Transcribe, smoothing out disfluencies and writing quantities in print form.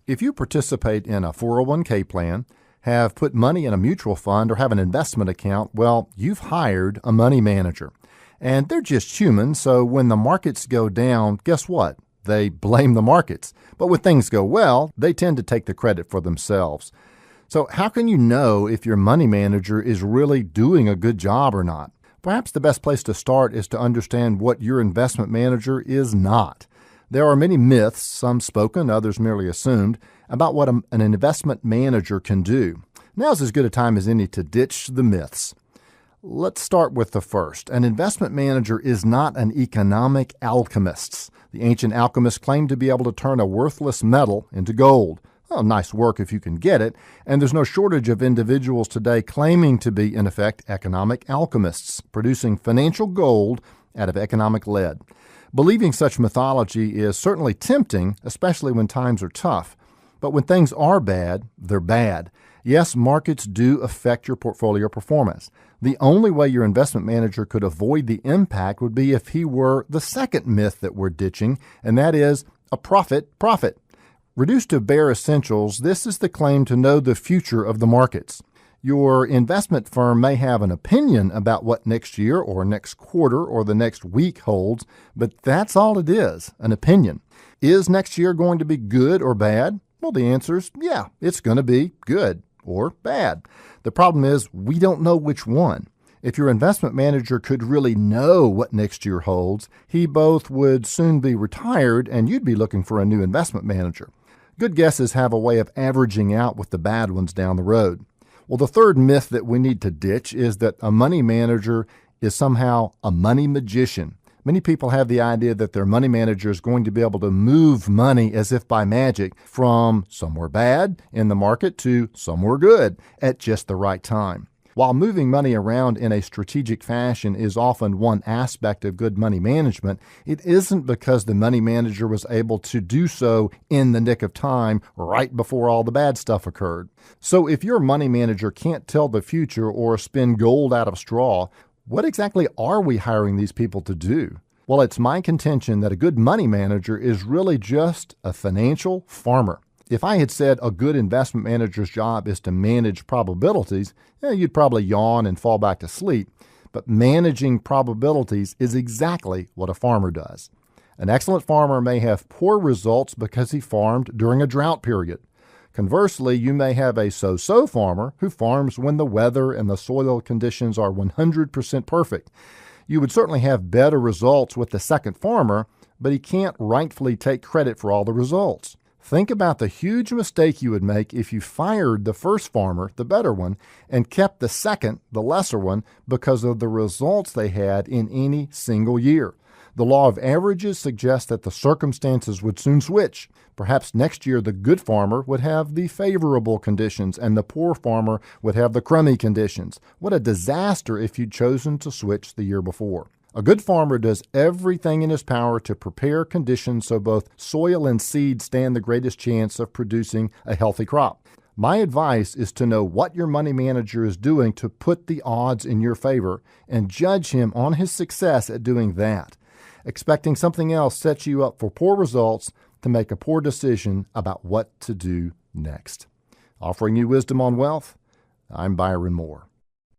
If you participate in a 401k plan, have put money in a mutual fund, or have an investment account, well, you've hired a money manager. And they're just human, so when the markets go down, guess what? They blame the markets. But when things go well, they tend to take the credit for themselves. So how can you know if your money manager is really doing a good job or not? Perhaps the best place to start is to understand what your investment manager is not. There are many myths, some spoken, others merely assumed, about what an investment manager can do. Now's as good a time as any to ditch the myths. Let's start with the first. An investment manager is not an economic alchemist. The ancient alchemists claimed to be able to turn a worthless metal into gold. Well, nice work if you can get it, and there's no shortage of individuals today claiming to be, in effect, economic alchemists, producing financial gold out of economic lead. Believing such mythology is certainly tempting, especially when times are tough. But when things are bad, they're bad. Yes, markets do affect your portfolio performance. The only way your investment manager could avoid the impact would be if he were the second myth that we're ditching, and that is a profit. Reduced to bare essentials, this is the claim to know the future of the markets. Your investment firm may have an opinion about what next year or next quarter or the next week holds, but that's all it is, an opinion. Is next year going to be good or bad? Well, the answer is, yeah, it's going to be good or bad. The problem is we don't know which one. If your investment manager could really know what next year holds, he both would soon be retired and you'd be looking for a new investment manager. Good guesses have a way of averaging out with the bad ones down the road. Well, the third myth that we need to ditch is that a money manager is somehow a money magician. Many people have the idea that their money manager is going to be able to move money as if by magic from somewhere bad in the market to somewhere good at just the right time. While moving money around in a strategic fashion is often one aspect of good money management, it isn't because the money manager was able to do so in the nick of time right before all the bad stuff occurred. So if your money manager can't tell the future or spin gold out of straw, what exactly are we hiring these people to do? Well, it's my contention that a good money manager is really just a financial farmer. If I had said a good investment manager's job is to manage probabilities, you'd probably yawn and fall back to sleep. But managing probabilities is exactly what a farmer does. An excellent farmer may have poor results because he farmed during a drought period. Conversely, you may have a so-so farmer who farms when the weather and the soil conditions are 100% perfect. You would certainly have better results with the second farmer, but he can't rightfully take credit for all the results. Think about the huge mistake you would make if you fired the first farmer, the better one, and kept the second, the lesser one, because of the results they had in any single year. The law of averages suggests that the circumstances would soon switch. Perhaps next year the good farmer would have the favorable conditions and the poor farmer would have the crummy conditions. What a disaster if you'd chosen to switch the year before. A good farmer does everything in his power to prepare conditions so both soil and seed stand the greatest chance of producing a healthy crop. My advice is to know what your money manager is doing to put the odds in your favor and judge him on his success at doing that. Expecting something else sets you up for poor results to make a poor decision about what to do next. Offering you wisdom on wealth, I'm Byron Moore.